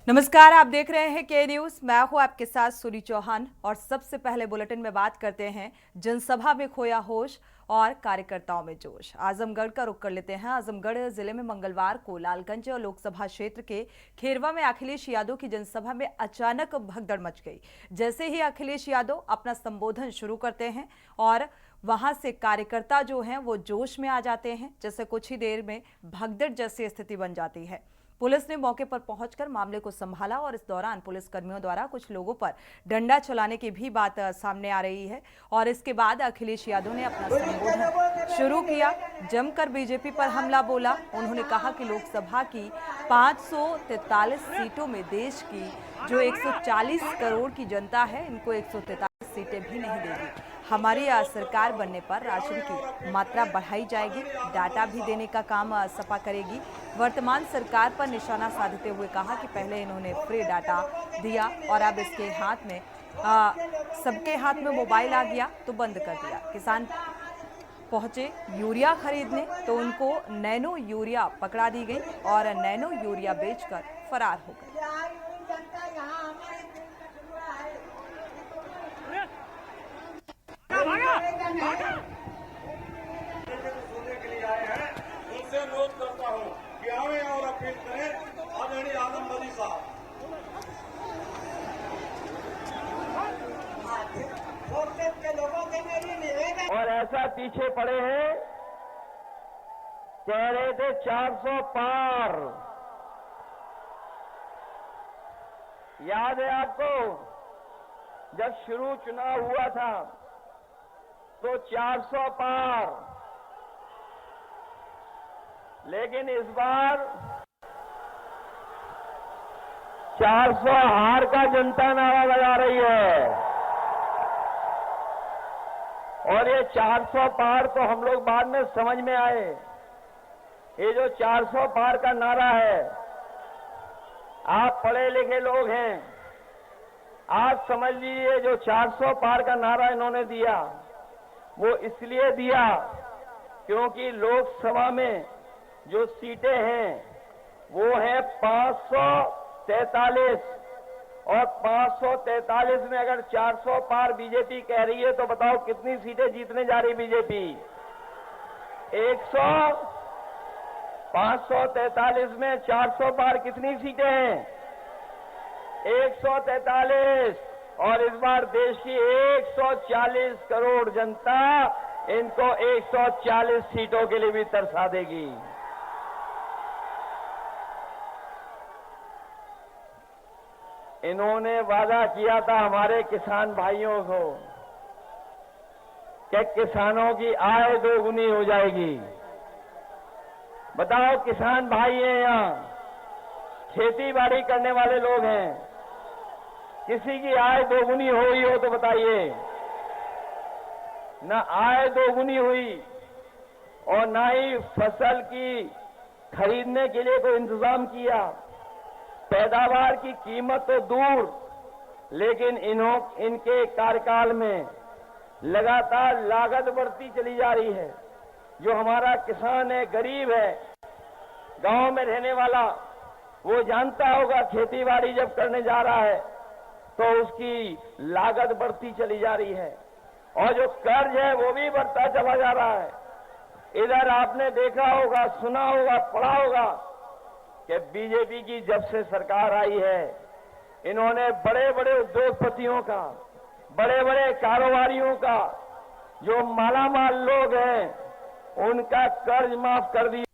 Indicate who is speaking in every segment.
Speaker 1: नमस्कार, आप देख रहे हैं के न्यूज। मैं हूं आपके साथ सूरी चौहान और सबसे पहले बुलेटिन में बात करते हैं जनसभा में खोया होश और कार्यकर्ताओं में जोश। आजमगढ़ का रुख कर लेते हैं। आजमगढ़ जिले में मंगलवार को लालगंज और लोकसभा क्षेत्र के खेरवा में अखिलेश यादव की जनसभा में अचानक भगदड़ मच गई। जैसे ही अखिलेश यादव अपना संबोधन शुरू करते हैं और वहां से कार्यकर्ता जो हैं वो जोश में आ जाते हैं, जैसे कुछ ही देर में भगदड़ जैसी स्थिति बन जाती है। पुलिस ने मौके पर पहुंचकर मामले को संभाला और इस दौरान पुलिस कर्मियों द्वारा कुछ लोगों पर डंडा चलाने की भी बात सामने आ रही है। और इसके बाद अखिलेश यादव ने अपना संबोधन शुरू किया, जमकर बीजेपी पर हमला बोला। उन्होंने कहा कि लोकसभा की 543 सीटों में देश की जो 140 करोड़ की जनता है, इनको 143 सीटें भी नहीं देगी। हमारी सरकार बनने पर राशन की मात्रा बढ़ाई जाएगी, डाटा भी देने का काम सपा करेगी। वर्तमान सरकार पर निशाना साधते हुए कहा कि पहले इन्होंने फ्री डाटा दिया और अब इसके हाथ में सबके हाथ में मोबाइल आ गया तो बंद कर दिया। किसान पहुंचे यूरिया खरीदने तो उनको नैनो यूरिया पकड़ा दी गई और नैनो यूरिया बेचकर फरार हो गए।
Speaker 2: सुनने के लिए आए हैं, उनसे अनुरोध करता हूं कि आवे और अपील करें आदरणीय आजमगढ़ी साहब।
Speaker 3: और ऐसा पीछे पड़े हैं, कह रहे थे 400 पार। याद है आपको, जब शुरू चुनाव हुआ था तो 400 पार, लेकिन इस बार 400 हार का जनता नारा लगा रही है। और ये 400 पार तो हम लोग बाद में समझ में आए। ये जो 400 पार का नारा है, आप पढ़े लिखे लोग हैं, आप समझ लीजिए जो 400 पार का नारा इन्होंने दिया वो इसलिए दिया क्योंकि लोकसभा में जो सीटें हैं वो है 543 और 543 में अगर 400 पार बीजेपी कह रही है तो बताओ कितनी सीटें जीतने जा रही बीजेपी? 543 में 400 पार कितनी सीटें हैं? 143। और इस बार देश की 140 करोड़ जनता इनको 140 सीटों के लिए भी तरसा देगी। इन्होंने वादा किया था हमारे किसान भाइयों को कि किसानों की आय दोगुनी हो जाएगी। बताओ, किसान भाई हैं यहाँ, खेती बाड़ी करने वाले लोग हैं, किसी की आय दोगुनी हुई हो तो बताइए। ना आय दोगुनी हुई और ना ही फसल की खरीदने के लिए कोई इंतजाम किया। पैदावार की कीमत तो दूर, लेकिन इनके कार्यकाल में लगातार लागत बढ़ती चली जा रही है। जो हमारा किसान है, गरीब है, गांव में रहने वाला, वो जानता होगा खेतीबाड़ी जब करने जा रहा है तो उसकी लागत बढ़ती चली जा रही है और जो कर्ज है वो भी बढ़ता चला जा रहा है। इधर आपने देखा होगा, सुना होगा, पढ़ा होगा कि बीजेपी की जब से सरकार आई है, इन्होंने बड़े बड़े उद्योगपतियों का, बड़े बड़े कारोबारियों का, जो मालामाल लोग हैं, उनका कर्ज माफ कर दिया।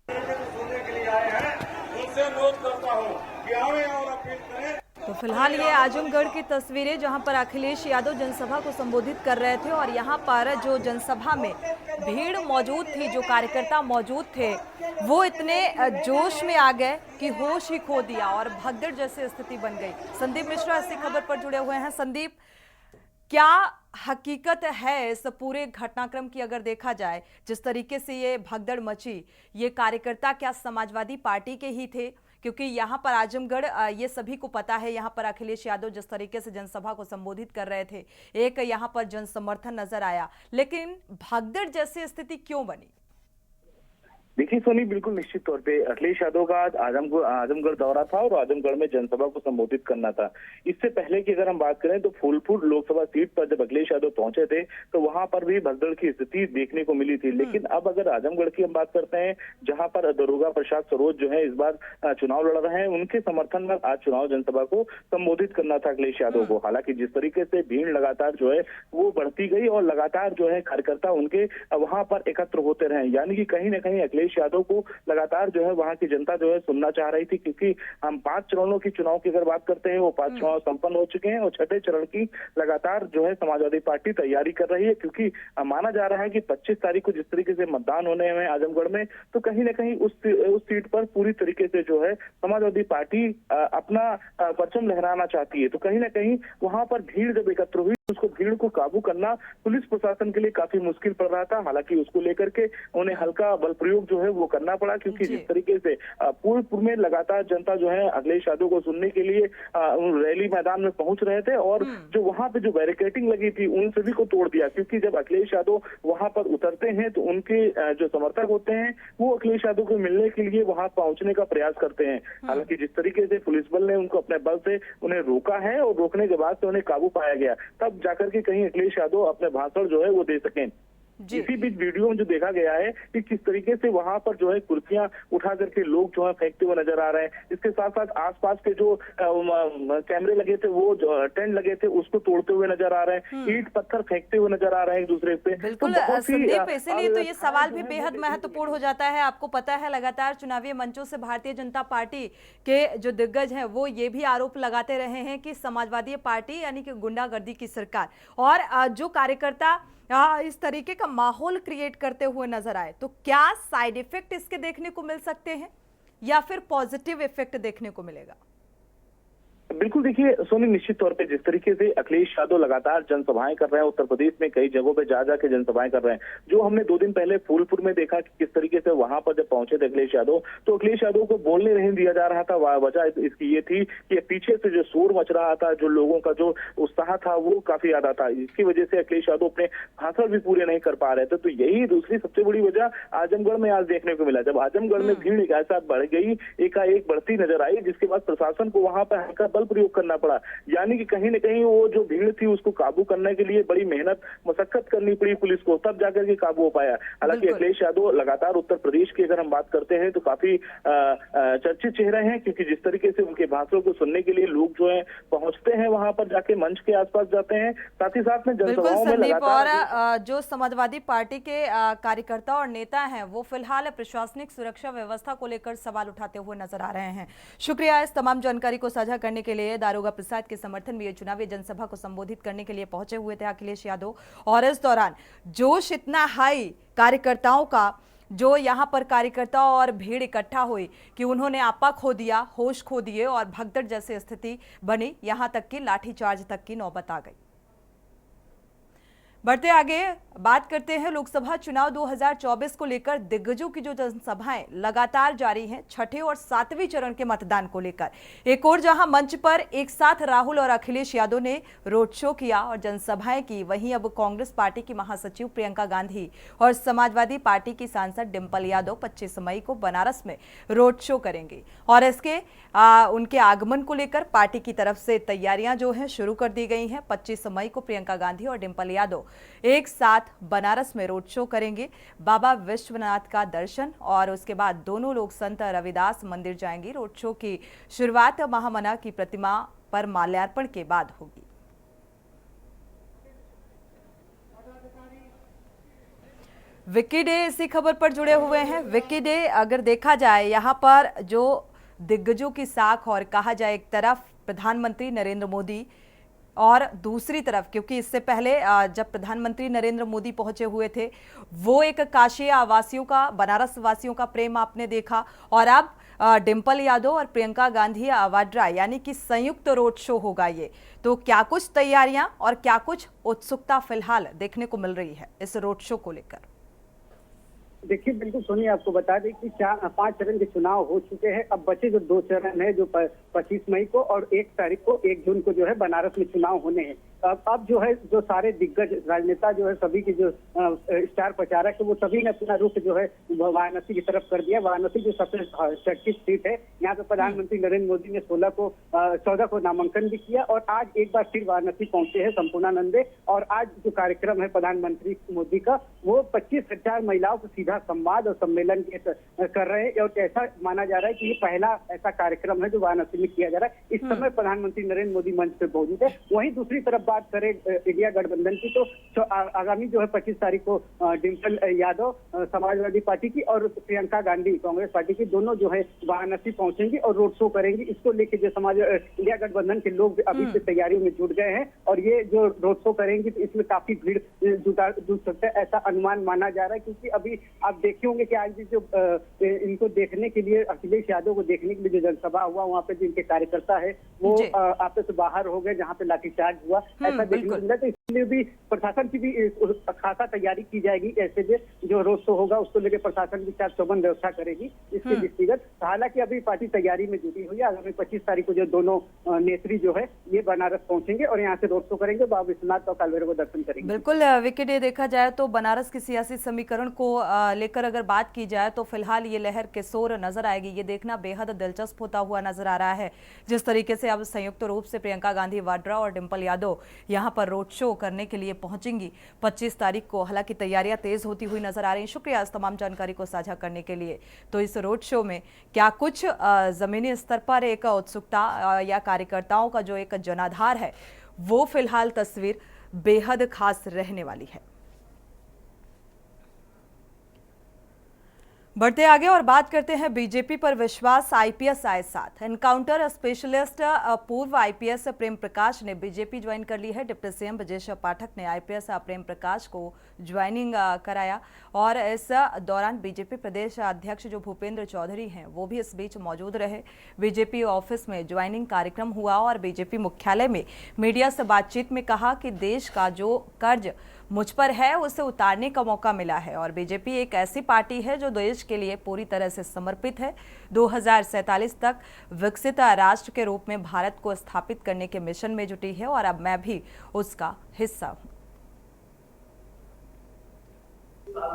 Speaker 2: सुनने के लिए आए हैं, उनसे अनुरोध करता हूं कि आवे और अपील करें।
Speaker 1: तो फिलहाल ये आजमगढ़ की तस्वीरें जहां पर अखिलेश यादव जनसभा को संबोधित कर रहे थे और यहां पर जो जनसभा में भीड़ मौजूद थी, जो कार्यकर्ता मौजूद थे, वो इतने जोश में आ गए कि होश ही खो दिया और भगदड़ जैसी स्थिति बन गई। संदीप मिश्रा इसी खबर पर जुड़े हुए हैं। संदीप, क्या हकीकत है इस पूरे घटनाक्रम की? अगर देखा जाए जिस तरीके से ये भगदड़ मची, ये कार्यकर्ता क्या समाजवादी पार्टी के ही थे? क्योंकि यहाँ पर आजमगढ़, ये सभी को पता है, यहाँ पर अखिलेश यादव जिस तरीके से जनसभा को संबोधित कर रहे थे, एक यहाँ पर जन समर्थन नजर आया, लेकिन भगदड़ जैसी स्थिति क्यों बनी?
Speaker 4: देखिए सोनी, बिल्कुल निश्चित तौर पे अखिलेश यादव का आज आजमगढ़ दौरा था और आजमगढ़ में जनसभा को संबोधित करना था। इससे पहले की अगर हम बात करें तो फूलपुर लोकसभा सीट पर जब अखिलेश यादव पहुंचे थे तो वहां पर भी भगदड़ की स्थिति देखने को मिली थी। लेकिन अब अगर आजमगढ़ की हम बात करते हैं, जहां पर दरोगा प्रसाद सरोज जो है इस बार चुनाव लड़ रहे हैं, उनके समर्थन में आज चुनाव जनसभा को संबोधित करना था अखिलेश यादव को। हालांकि जिस तरीके से भीड़ लगातार जो है वो बढ़ती गई और लगातार जो है कार्यकर्ता उनके वहां पर एकत्र होते रहे, यानी कि कहीं ना कहीं अखिलेश यादव को लगातार जो है वहां की जनता जो है सुनना चाह रही थी। क्योंकि हम 5 चरणों की चुनाव की अगर बात करते हैं, वो 5 चुनाव संपन्न हो चुके हैं और छठे चरण की लगातार जो है समाजवादी पार्टी तैयारी कर रही है। क्योंकि माना जा रहा है कि 25 तारीख को जिस तरीके से मतदान होने हैं आजमगढ़ में, तो कहीं ना कहीं उस सीट पर पूरी तरीके से जो है समाजवादी पार्टी अपना परचम लहराना चाहती है। तो कहीं ना कहीं वहां पर भीड़ जब एकत्र हुई, उसको भीड़ को काबू करना पुलिस प्रशासन के लिए काफी मुश्किल पड़ रहा था। हालांकि उसको लेकर के उन्हें हल्का बल प्रयोग जो है वो करना पड़ा, क्योंकि जिस तरीके से पूर्व में लगातार जनता जो है अखिलेश यादव को सुनने के लिए रैली मैदान में पहुंच रहे थे और जो वहां पे जो बैरिकेडिंग लगी थी उन सभी को तोड़ दिया। क्योंकि जब अखिलेश यादव वहां पर उतरते हैं तो उनके जो समर्थक होते हैं वो अखिलेश यादव को मिलने के लिए वहां पहुंचने का प्रयास करते हैं। हालांकि जिस तरीके से पुलिस बल ने उनको अपने बल से उन्हें रोका है और रोकने के बाद से उन्हें काबू पाया गया, तब जाकर के कहीं अखिलेश यादव अपने भाषण जो है वो दे सकें। इसी बीच वीडियो में जो देखा गया है कि किस तरीके से वहां पर जो है कुर्सियां उठा करके लोग जो है फेंकते हुए नजर आ रहे हैं। इसके साथ साथ आसपास के जो कैमरे लगे थे, वो जो टेंट लगे थे, उसको तोड़ते हुए नजर आ रहे हैं। ईंट पत्थर फेंकते हुए नजर आ रहे हैं एक दूसरे पे।
Speaker 1: बिल्कुल संदीप, इसीलिए तो ये सवाल भी बेहद महत्वपूर्ण हो जाता है। आपको पता है लगातार चुनावी मंचों से भारतीय जनता पार्टी के जो दिग्गज हैं वो ये भी आरोप लगाते रहे हैं कि समाजवादी पार्टी यानी कि गुंडागर्दी की सरकार, और जो कार्यकर्ता इस तरीके का माहौल क्रिएट करते हुए नजर आए, तो क्या साइड इफेक्ट इसके देखने को मिल सकते हैं या फिर पॉजिटिव इफेक्ट देखने को मिलेगा?
Speaker 4: बिल्कुल, देखिए सोनी, निश्चित तौर पे जिस तरीके से अखिलेश यादव लगातार जनसभाएं कर रहे हैं, उत्तर प्रदेश में कई जगहों पे जा जाके जनसभाएं कर रहे हैं। जो हमने 2 दिन पहले फूलपुर में देखा कि किस तरीके से वहां पर जब पहुंचे थे अखिलेश यादव, तो अखिलेश यादव को बोलने नहीं दिया जा रहा था। वजह इसकी ये थी कि पीछे से जो शोर मच रहा था, जो लोगों का जो उत्साह था वो काफी ज्यादा था। इसकी वजह से अखिलेश यादव अपने भाषण भी पूरे नहीं कर पा रहे थे। तो यही दूसरी सबसे बड़ी वजह आजमगढ़ में आज देखने को मिला। जब आजमगढ़ में भीड़ ऐसा बढ़ गई, एकाएक बढ़ती नजर आई, जिसके बाद प्रशासन को वहां पर हल्का बल प्रयोग करना पड़ा। यानी कि कहीं न कहीं वो जो भीड़ थी उसको काबू करने के लिए बड़ी मेहनत मशक्कत करनी पड़ी पुलिस को, तब जाकर के काबू हो पाया। हालांकि अखिलेश यादव लगातार उत्तर प्रदेश की अगर हम बात करते हैं तो काफी चर्चित चेहरे हैं, क्योंकि जिस तरीके से उनके भाषणों को सुनने के लिए लोग जो है पहुंचते हैं, वहां पर जाके मंच के आसपास जाते हैं, साथ ही साथ में जनसभाओं में लगातार।
Speaker 1: और जो समाजवादी पार्टी के कार्यकर्ता और नेता हैं वो फिलहाल प्रशासनिक सुरक्षा व्यवस्था को लेकर सवाल उठाते हुए नजर आ रहे हैं। शुक्रिया इस तमाम जानकारी को साझा करने के लिए। दारोगा प्रसाद के समर्थन में ये चुनावी जनसभा को संबोधित करने के लिए पहुंचे हुए थे अखिलेश यादव, और इस दौरान जोश इतना हाई कार्यकर्ताओं का, जो यहां पर कार्यकर्ता और भीड़ इकट्ठा हुई कि उन्होंने आपा खो दिया, होश खो दिए और भगदड़ जैसी स्थिति बनी। यहां तक कि लाठीचार्ज तक की नौबत आ गई। बढ़ते आगे बात करते हैं लोकसभा चुनाव 2024 को लेकर दिग्गजों की जो जनसभाएं लगातार जारी हैं छठे और 7वें चरण के मतदान को लेकर। एक और जहां मंच पर एक साथ राहुल और अखिलेश यादव ने रोड शो किया और जनसभाएं की, वहीं अब कांग्रेस पार्टी की महासचिव प्रियंका गांधी और समाजवादी पार्टी की सांसद डिंपल यादव 25 मई को बनारस में रोड शो करेंगे। और इसके उनके आगमन को लेकर पार्टी की तरफ से तैयारियां जो है शुरू कर दी गई हैं। 25 मई को प्रियंका गांधी और डिंपल यादव एक साथ बनारस में रोड शो करेंगे। बाबा विश्वनाथ का दर्शन और उसके बाद दोनों लोग संत रविदास मंदिर जाएंगे। रोड शो की शुरुआत महामना की प्रतिमा पर माल्यार्पण के बाद होगी। विक्की डे इसी खबर पर जुड़े हुए हैं। विक्की डे, अगर देखा जाए यहाँ पर जो दिग्गजों की साख, और कहा जाए एक तरफ प्रधानमंत्री नरेंद्र मोदी और दूसरी तरफ, क्योंकि इससे पहले जब प्रधानमंत्री नरेंद्र मोदी पहुंचे हुए थे वो एक काशी वासियों का, बनारस वासियों का प्रेम आपने देखा, और अब डिंपल यादव और प्रियंका गांधी वाड्रा यानी कि संयुक्त रोड शो होगा ये। तो क्या कुछ तैयारियां और क्या कुछ उत्सुकता फिलहाल देखने को मिल रही है इस रोड शो को लेकर?
Speaker 5: देखिए बिल्कुल सोनी, आपको बता दें कि 5 चरण के चुनाव हो चुके हैं। अब बचे जो 2 चरण है, जो 25 मई को और 1 तारीख को, 1 जून को जो है बनारस में चुनाव होने हैं। अब जो है जो सारे दिग्गज राजनेता जो है, सभी के जो स्टार प्रचारक है, वो सभी ने अपना रुख जो है वाराणसी की तरफ कर दिया। वाराणसी जो सबसे चर्चित सीट है, यहाँ पे प्रधानमंत्री नरेंद्र मोदी ने 14 को नामांकन भी किया और आज एक बार फिर वाराणसी पहुंचे हैं संपूर्णानंदे। और आज जो कार्यक्रम है प्रधानमंत्री मोदी का, वो 25,000 महिलाओं को सीधा संवाद और सम्मेलन कर रहे हैं। और ऐसा माना जा रहा है कि ये पहला ऐसा कार्यक्रम है जो वाराणसी में किया जा रहा है। इस समय प्रधानमंत्री नरेंद्र मोदी मंच पे मौजूद है। वहीं दूसरी तरफ बात करें इंडिया गठबंधन की, तो आगामी जो है 25 तारीख को डिम्पल यादव समाजवादी पार्टी की और प्रियंका गांधी कांग्रेस पार्टी की, दोनों जो है वाराणसी पहुंचेंगी और रोड शो करेंगी। इसको लेके जो इंडिया गठबंधन के लोग अभी से तैयारियों में जुट गए हैं और ये जो रोड शो करेंगी तो इसमें काफी भीड़ जुट सकता है, ऐसा अनुमान माना जा रहा है। क्योंकि अभी आप देखे होंगे कि आज भी जो इनको देखने के लिए, अखिलेश यादव को देखने के लिए जो जनसभा हुआ, वहाँ पे जिनके कार्यकर्ता है वो आपस से बाहर हो गए, जहाँ पे लाठीचार्ज हुआ, ऐसा देखने को मिला। तो इसलिए भी प्रशासन की भी खासा तैयारी की जाएगी। ऐसे जो रोड शो होगा उसको लेकर प्रशासन की चार चौबंद व्यवस्था करेगी इसके दृष्टिगत। हालांकि अभी पार्टी तैयारी में जुटी हुई है। आगामी 25 तारीख को जो दोनों नेत्री जो है ये बनारस पहुंचेंगे और यहाँ से रोड शो करेंगे, बाबा विश्वनाथ और कालभैरव को दर्शन करेंगे।
Speaker 1: बिल्कुल विकेट, ये देखा जाए तो बनारस के सियासी समीकरण को लेकर अगर बात की जाए तो फिलहाल ये लहर किशोर नजर आएगी। ये देखना बेहद दिलचस्प होता हुआ नजर आ रहा है जिस तरीके से अब संयुक्त रूप से प्रियंका गांधी वाड्रा और डिम्पल यादव यहाँ पर रोड शो करने के लिए पहुंचेंगी 25 तारीख को। हालांकि तैयारियां तेज होती हुई नजर आ रही हैं। शुक्रिया इस तमाम जानकारी को साझा करने के लिए। तो इस रोड शो में क्या कुछ जमीनी स्तर पर एक उत्सुकता या कार्यकर्ताओं का जो एक जनाधार है, वो फिलहाल तस्वीर बेहद खास रहने वाली है। बढ़ते आगे और बात करते हैं बीजेपी पर विश्वास, आईपीएस आए साथ। एनकाउंटर स्पेशलिस्ट पूर्व आईपीएस प्रेम प्रकाश ने बीजेपी ज्वाइन कर ली है। डिप्टी सीएम ब्रजेश पाठक ने आईपीएस प्रेम प्रकाश को ज्वाइनिंग कराया और इस दौरान बीजेपी प्रदेश अध्यक्ष जो भूपेंद्र चौधरी हैं वो भी इस बीच मौजूद रहे। बीजेपी ऑफिस में ज्वाइनिंग कार्यक्रम हुआ और बीजेपी मुख्यालय में मीडिया से बातचीत में कहा कि देश का जो कर्ज मुझ पर है उसे उतारने का मौका मिला है और बीजेपी एक ऐसी पार्टी है जो देश के लिए पूरी तरह से समर्पित है। 2047 तक विकसित राष्ट्र के रूप में भारत को स्थापित करने के मिशन में जुटी है और अब मैं भी उसका हिस्सा हूं।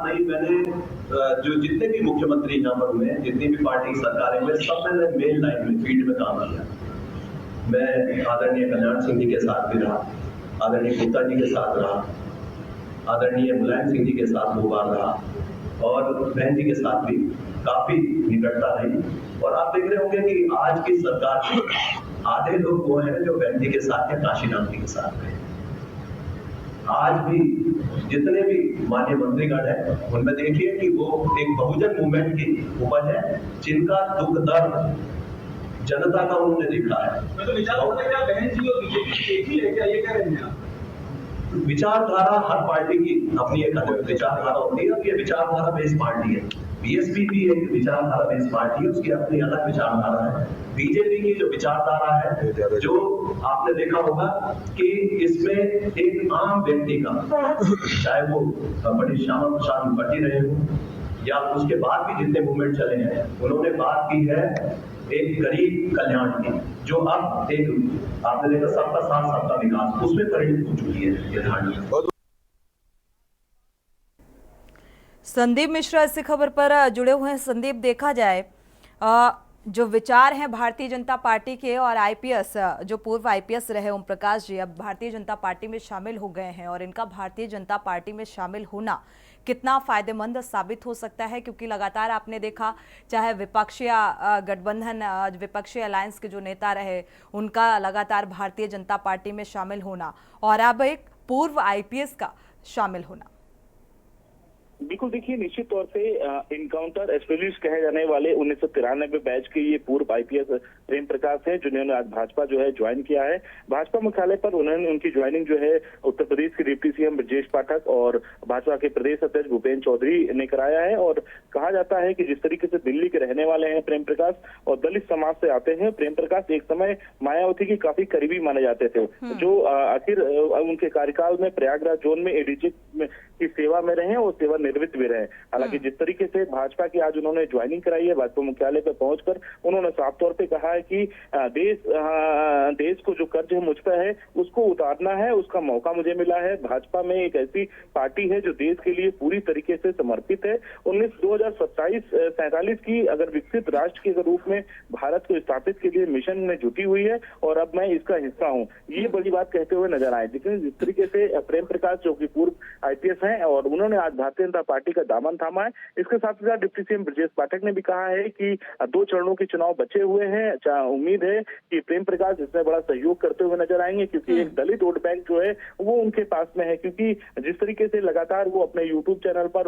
Speaker 6: मैंने जो जितने भी मुख्यमंत्री यहाँ पर हुए, जितनी भी पार्टी सरकारें हुए, सब मैंने मेन लाइन में फील्ड में काम किया। मैं आदरणीय कल्याण सिंह जी के साथ भी रहा, आदरणीय गुप्ता जी के साथ रहा, आदरणीय मुलायम सिंह जी के साथ 2 बार रहा और बहन जी के साथ भी काफी निकटता रही। और आप देख रहे होंगे कि आज की सरकार में आधे लोग वो हैं जो बहन जी के साथ या काशीनाथ जी के साथ हैं। आज भी जितने भी माननीय मंत्रीगण हैं उनमें देखिए कि वो एक बहुजन मूवमेंट की उपज है, जिनका दुख दर्द जनता का उन्होंने देखा है। मैं तो विचार होता है क्या बहन जी और बीजेपी एक ही है क्या, ये कह रहे हैं आप? विचारधारा हर पार्टी की अपनी एक विचारधारा होती है और ये विचारधारा बेस्ड पार्टी है। बीएसपी भी एक विचारधारा बेस्ड पार्टी है, उसकी अपनी अलग विचारधारा है। बीजेपी की जो विचारधारा है, जो आपने देखा होगा कि इसमें एक आम व्यक्ति का, चाहे वो पंडित श्यामा प्रसाद मुखर्जी रहे हो या उसके बाद भी जितने मूवमेंट चले हैं, उन्होंने बात की है एक गरीब कल्याण की, जो अब एक आपने देखा सबका साथ सबका विकास, उसमें परिणत हो चुकी है ये धारणा।
Speaker 1: संदीप मिश्रा इसी खबर पर जुड़े हुए हैं। संदीप, देखा जाए जो विचार हैं भारतीय जनता पार्टी के और आईपीएस जो पूर्व आईपीएस रहे ओम प्रकाश जी अब भारतीय जनता पार्टी में शामिल हो गए हैं और इनका भारतीय जनता पार्टी में शामिल होना कितना फायदेमंद साबित हो सकता है, क्योंकि लगातार आपने देखा चाहे विपक्षीय गठबंधन विपक्षी अलायंस के जो नेता रहे उनका लगातार भारतीय जनता पार्टी में शामिल होना और अब एक पूर्व आईपीएस का शामिल होना।
Speaker 4: बिल्कुल, देखिए निश्चित तौर से इनकाउंटर स्पेशलिस्ट कहे जाने वाले 1993 बैच के ये पूर्व आईपीएस प्रेम प्रकाश हैं, जिन्होंने आज भाजपा जो है ज्वाइन किया है। भाजपा मुख्यालय पर उन्होंने उनकी ज्वाइनिंग जो है उत्तर प्रदेश के डिप्टी सीएम ब्रजेश पाठक और भाजपा के प्रदेश अध्यक्ष भूपेंद्र चौधरी ने कराया है। और कहा जाता है कि जिस तरीके से दिल्ली के रहने वाले हैं प्रेम प्रकाश और दलित समाज से आते हैं, प्रेम प्रकाश एक समय मायावती की काफी करीबी माने जाते थे, जो आखिर उनके कार्यकाल में प्रयागराज जोन में एडीजी की सेवा में रहे और सेवा निवृत्त भी रहे। हालांकि जिस तरीके से भाजपा की आज उन्होंने ज्वाइनिंग कराई है, भाजपा मुख्यालय पर पहुंचकर उन्होंने साफ तौर पे कहा है कि देश को जो कर्ज मुझ पर है उसको उतारना है, उसका मौका मुझे मिला है। भाजपा में एक ऐसी पार्टी है जो देश के लिए पूरी तरीके से समर्पित है। 2047 की अगर विकसित राष्ट्र के रूप में भारत को स्थापित के लिए मिशन में जुटी हुई है और अब मैं इसका हिस्सा हूं, ये बड़ी बात कहते हुए नजर आए। लेकिन जिस तरीके से प्रेम प्रकाश जो कि पूर्व आईपीएस हैं और उन्होंने आज भारतीय जनता पार्टी का दामन थामा है। इसके साथ ही साथ डिप्टी सीएम ब्रजेश पाठक ने भी कहा है कि 2 चरणों के चुनाव बचे हुए हैं। उम्मीद है कि प्रेम प्रकाश इसमें बड़ा सहयोग करते हुए नजर आएंगे, क्योंकि एक दलित वोट बैंक जो है वो उनके पास में है। क्योंकि जिस तरीके से लगातार वो अपने यूट्यूब चैनल पर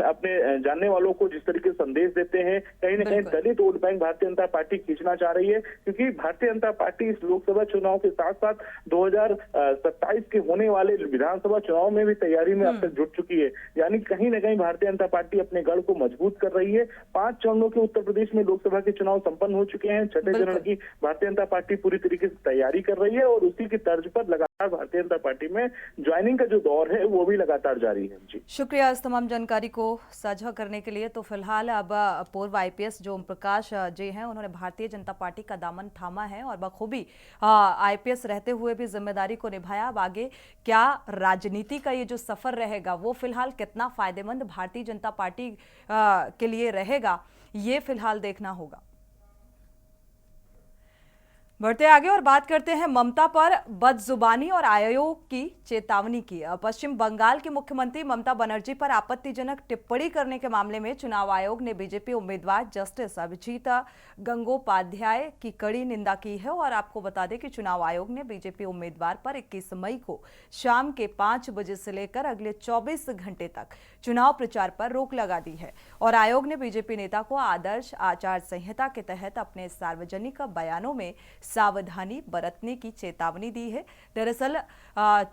Speaker 4: अपने जानने वालों को जिस तरीके से संदेश देते हैं, कहीं ना कहीं दलित vote bank Bharatiya Janata party खींचना चाह रही है। क्योंकि भारतीय जनता पार्टी इस लोकसभा चुनाव के साथ साथ 2027 के होने वाले विधानसभा चुनाव में भी तैयारी में अब तक जुट चुकी है। यानी कहीं ना कहीं भारतीय जनता पार्टी अपने गढ़ को मजबूत कर रही है। 5 चरणों के उत्तर प्रदेश में लोकसभा के चुनाव संपन्न हो चुके हैं। छठे चरण की भारतीय जनता पार्टी पूरी तरीके से तैयारी कर रही है और उसी की तर्ज पर लगातार भारतीय जनता पार्टी में ज्वाइनिंग का जो दौर है वो भी लगातार जारी है। जी
Speaker 1: शुक्रिया इस तमाम जानकारी को साझा करने के लिए। तो फिलहाल अब पूर्व आईपीएस जो ओम प्रकाश जी हैं, उन्होंने भारतीय जनता पार्टी का दामन थामा है और बखूबी आईपीएस रहते हुए भी जिम्मेदारी को निभाया। अब आगे क्या राजनीति का ये जो सफर रहेगा वो फिलहाल कितना फायदेमंद भारतीय जनता पार्टी के लिए रहेगा, ये फिलहाल देखना होगा। बढ़ते आगे और बात करते हैं ममता पर बदजुबानी और आयोग की चेतावनी की। पश्चिम बंगाल की मुख्यमंत्री ममता बनर्जी पर आपत्तिजनक टिप्पणी करने के मामले में चुनाव आयोग ने बीजेपी उम्मीदवार जस्टिस अभिजीत गंगोपाध्याय की कड़ी निंदा की है। और आपको बता दें कि चुनाव आयोग ने बीजेपी उम्मीदवार पर 21 मई को शाम के 5 बजे से लेकर अगले 24 घंटे तक चुनाव प्रचार पर रोक लगा दी है। और आयोग ने बीजेपी नेता को आदर्श आचार संहिता के तहत अपने सार्वजनिक बयानों में सावधानी बरतने की चेतावनी दी है। दरअसल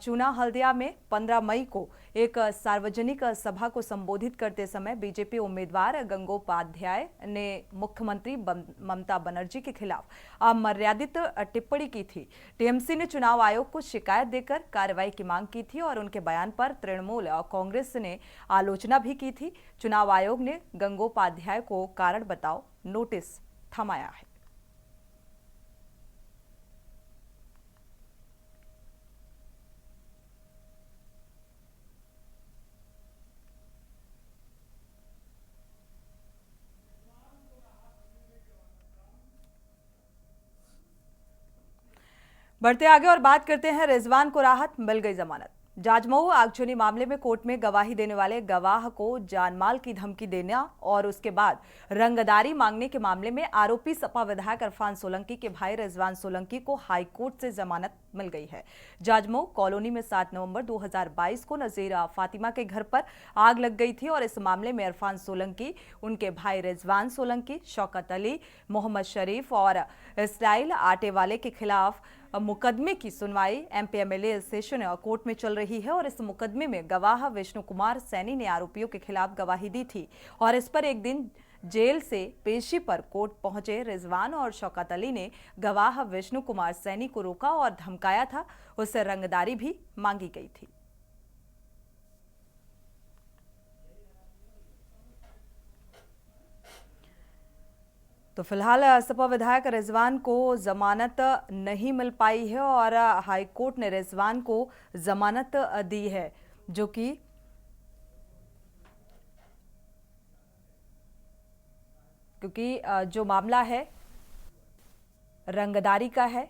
Speaker 1: चूना हल्दिया में 15 मई को एक सार्वजनिक सभा को संबोधित करते समय बीजेपी उम्मीदवार गंगोपाध्याय ने मुख्यमंत्री ममता बनर्जी के खिलाफ अमर्यादित टिप्पणी की थी। टीएमसी ने चुनाव आयोग को शिकायत देकर कार्रवाई की मांग की थी और उनके बयान पर तृणमूल और कांग्रेस ने आलोचना भी की थी। चुनाव आयोग ने गंगोपाध्याय को कारण बताओ नोटिस थमाया है। बढ़ते आगे और बात करते हैं रिजवान को राहत मिल गई जमानत। जाजमऊ आगजनी मामले में कोर्ट में गवाही देने वाले गवाह को जानमाल की धमकी देना और उसके बाद रंगदारी मांगने के मामले में आरोपी सपा विधायक इरफान सोलंकी के भाई रिजवान सोलंकी को हाईकोर्ट से जमानत मिल गई है। जाजमऊ कॉलोनी में 7 नवंबर 2022 को नजीर फातिमा के घर पर आग लग गई थी और इस मामले में इरफान सोलंकी, उनके भाई रिजवान सोलंकी, शौकत अली, मोहम्मद शरीफ और इसराइल आटेवाले के खिलाफ मुकदमे की सुनवाई एमपीएमएलए सेशन कोर्ट में चल रही है। और इस मुकदमे में गवाह विष्णु कुमार सैनी ने आरोपियों के खिलाफ गवाही दी थी और इस पर एक दिन जेल से पेशी पर कोर्ट पहुंचे रिजवान और शौकत अली ने गवाह विष्णु कुमार सैनी को रोका और धमकाया था। उससे रंगदारी भी मांगी गई थी। तो फिलहाल सपा विधायक रिजवान को जमानत नहीं मिल पाई है और हाईकोर्ट ने रिजवान को जमानत दी है, जो कि क्योंकि जो मामला है रंगदारी का है।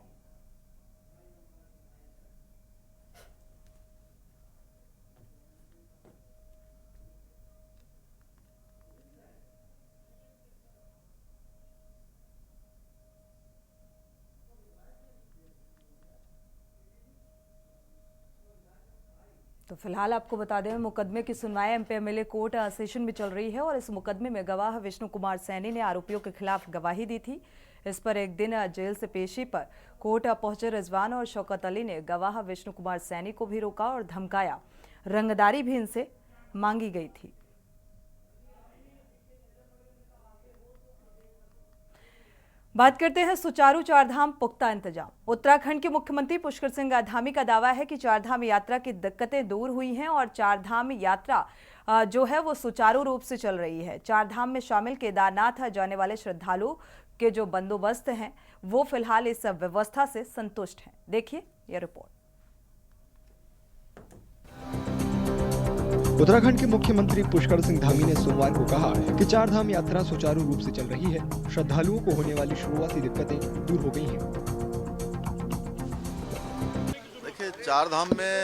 Speaker 1: तो फिलहाल आपको बता दें मुकदमे की सुनवाई एमपीएमएलए कोर्ट सेशन में चल रही है और इस मुकदमे में गवाह विष्णु कुमार सैनी ने आरोपियों के खिलाफ गवाही दी थी। इस पर एक दिन जेल से पेशी पर कोर्ट पहुंचे रिजवान और शौकत अली ने गवाह विष्णु कुमार सैनी को भी रोका और धमकाया। रंगदारी भी इनसे मांगी गई थी। बात करते हैं सुचारू चारधाम पुख्ता इंतजाम। उत्तराखंड के मुख्यमंत्री पुष्कर सिंह धामी का दावा है कि चारधाम यात्रा की दिक्कतें दूर हुई हैं और चारधाम यात्रा जो है वो सुचारू रूप से चल रही है। चारधाम में शामिल केदारनाथ जाने वाले श्रद्धालुओं के जो बंदोबस्त हैं वो फिलहाल इस व्यवस्था से संतुष्ट हैं। देखिए यह रिपोर्ट।
Speaker 7: उत्तराखंड के मुख्यमंत्री पुष्कर सिंह धामी ने सोमवार को कहा कि चारधाम यात्रा सुचारू रूप से चल रही है। श्रद्धालुओं को होने वाली शुरुआती दिक्कतें दूर हो गई हैं।
Speaker 8: देखिए, चारधाम में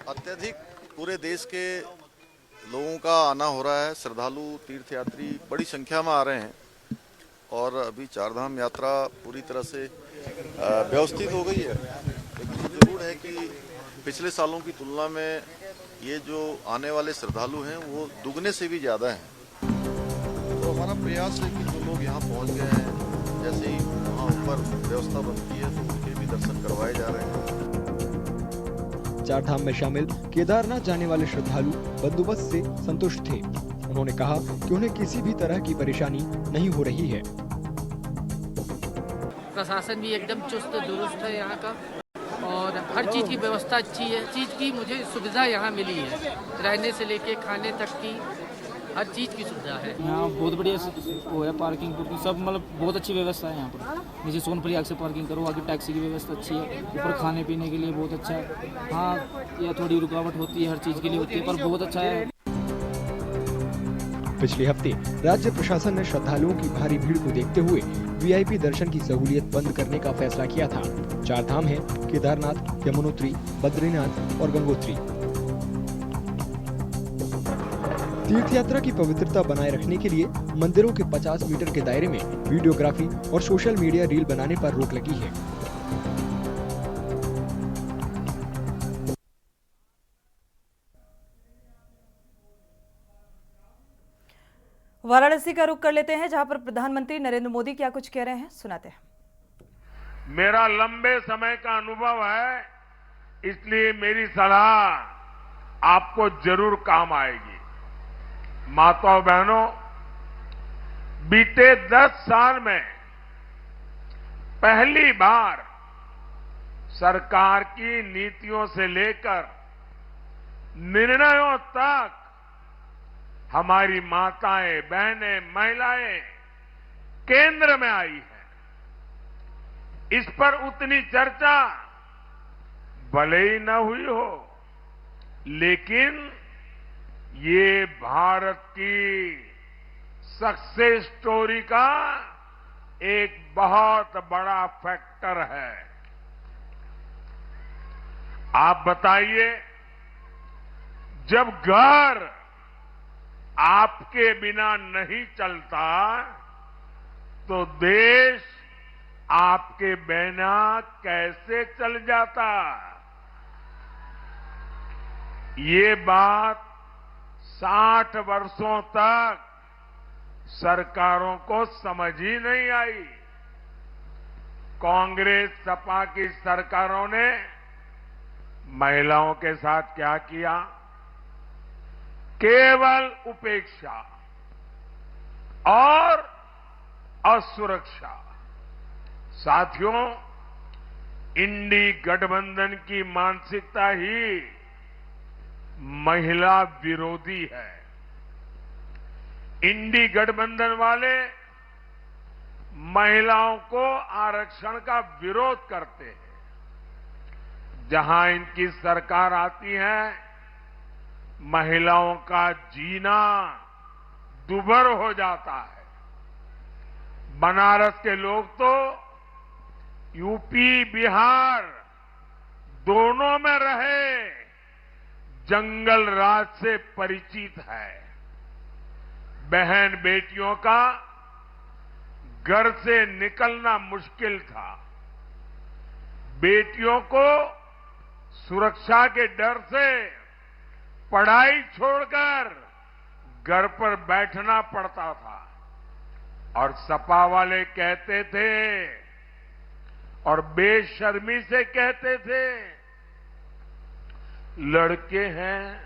Speaker 8: अत्यधिक पूरे देश के लोगों का आना हो रहा है। श्रद्धालु तीर्थयात्री बड़ी संख्या में आ रहे हैं और अभी चारधाम यात्रा पूरी तरह से व्यवस्थित हो गई है। लेकिन जरूर है कि पिछले सालों की तुलना में ये जो आने वाले श्रद्धालु हैं वो दुगने से भी ज़्यादा हैं। तो हमारा प्रयास है कि जो लोग यहाँ पहुँच गए हैं, जैसे ही वहाँ ऊपर व्यवस्था बनती है तो उनके भी दर्शन करवाए जा रहे हैं।
Speaker 7: चारधाम में शामिल केदारनाथ जाने वाले श्रद्धालु बंदोबस्त से संतुष्ट थे। उन्होंने कहा कि उन्हें किसी भी तरह की परेशानी नहीं हो रही है।
Speaker 9: प्रशासन भी एकदम चुस्त दुरुस्त है यहाँ का और हर चीज़ की व्यवस्था अच्छी है। चीज़ की मुझे सुविधा यहाँ मिली है, रहने से लेके खाने तक की हर चीज़ की सुविधा है।
Speaker 10: यहाँ बहुत बढ़िया वो है, पार्किंग सब मतलब बहुत अच्छी व्यवस्था है यहाँ पर। नीचे सोनप्रयाग से पार्किंग करो, आगे टैक्सी की व्यवस्था अच्छी है, ऊपर खाने पीने के लिए बहुत अच्छा है। हाँ, यह थोड़ी रुकावट होती है, हर चीज़ के लिए होती है, पर बहुत अच्छा है।
Speaker 7: पिछले हफ्ते राज्य प्रशासन ने श्रद्धालुओं की भारी भीड़ को देखते हुए वीआईपी दर्शन की सहूलियत बंद करने का फैसला किया था। चारधाम है केदारनाथ, यमुनोत्री, बद्रीनाथ और गंगोत्री। तीर्थ यात्रा की पवित्रता बनाए रखने के लिए मंदिरों के 50 मीटर के दायरे में वीडियोग्राफी और सोशल मीडिया रील बनाने पर रोक लगी है।
Speaker 1: वाराणसी का रुख कर लेते हैं, जहां पर प्रधानमंत्री नरेंद्र मोदी क्या कुछ कह रहे हैं, सुनाते हैं।
Speaker 2: मेरा लंबे समय का अनुभव है, इसलिए मेरी सलाह आपको जरूर काम आएगी। माताओं बहनों, बीते 10 साल में पहली बार सरकार की नीतियों से लेकर निर्णयों तक हमारी माताएं, बहनें, महिलाएं केंद्र में आई हैं। इस पर उतनी चर्चा भले ही न हुई हो, लेकिन ये भारत की सक्सेस स्टोरी का एक बहुत बड़ा फैक्टर है। आप बताइए, जब घर आपके बिना नहीं चलता तो देश आपके बिना कैसे चल जाता। ये बात 60 वर्षों तक सरकारों को समझ ही नहीं आई। कांग्रेस सपा की सरकारों ने महिलाओं के साथ क्या किया? केवल उपेक्षा और असुरक्षा। साथियों, इंडी गठबंधन की मानसिकता ही महिला विरोधी है। इंडी गठबंधन वाले महिलाओं को आरक्षण का विरोध करते हैं। जहां इनकी सरकार आती है, महिलाओं का जीना दुभर हो जाता है। बनारस के लोग तो यूपी, बिहार दोनों में रहे जंगल राज से परिचित है। बहन बेटियों का घर से निकलना मुश्किल था। बेटियों को सुरक्षा के डर से पढ़ाई छोड़कर घर पर बैठना पड़ता था। और सपा वाले कहते थे और बेशर्मी से कहते थे, लड़के हैं,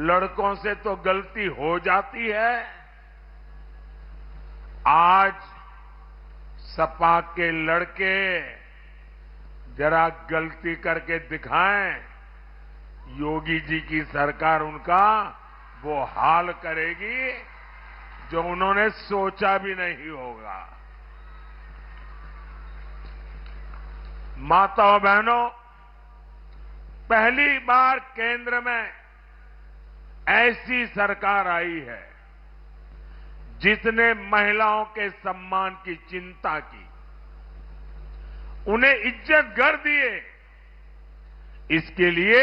Speaker 2: लड़कों से तो गलती हो जाती है।
Speaker 11: आज सपा के लड़के जरा गलती करके दिखाएं, योगी जी की सरकार उनका वो हाल करेगी जो उन्होंने सोचा भी नहीं होगा। माताओं बहनों, पहली बार केंद्र में ऐसी सरकार आई है जिसने महिलाओं के सम्मान की चिंता की, उन्हें इज्जत घर दिए। इसके लिए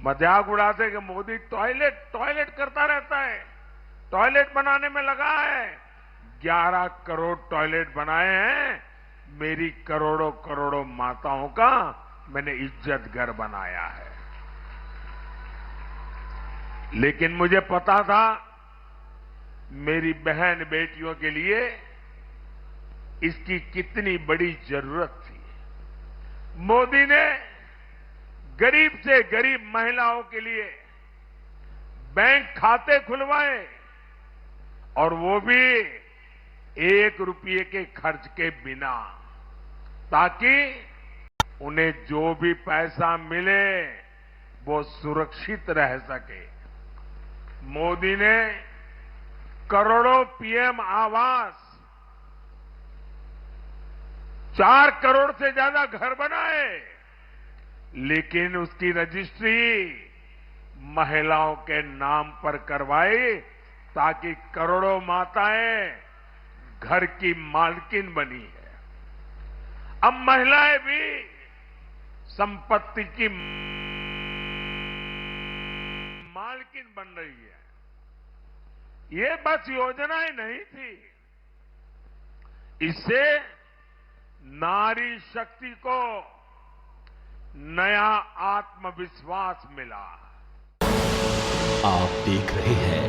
Speaker 11: मजाक उड़ाते कि मोदी टॉयलेट करता रहता है, टॉयलेट बनाने में लगा है। 11 करोड़ टॉयलेट बनाए हैं। मेरी करोड़ों करोड़ों माताओं का मैंने इज्जत घर बनाया है। लेकिन मुझे पता था मेरी बहन बेटियों के लिए इसकी कितनी बड़ी जरूरत थी। मोदी ने गरीब से गरीब महिलाओं के लिए बैंक खाते खुलवाए और वो भी 1 रुपये के खर्च के बिना, ताकि उन्हें जो भी पैसा मिले वो सुरक्षित रह सके। मोदी ने करोड़ों पीएम आवास, 4 करोड़ से ज्यादा घर बनाए, लेकिन उसकी रजिस्ट्री महिलाओं के नाम पर करवाई ताकि करोड़ों माताएं घर की मालकिन बनी है। अब महिलाएं भी संपत्ति की मालकिन बन रही है। ये बस योजनाएं नहीं थी, इससे नारी शक्ति को नया आत्मविश्वास मिला।
Speaker 12: आप देख रहे हैं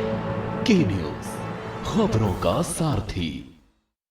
Speaker 12: के न्यूज़, खबरों का सारथी।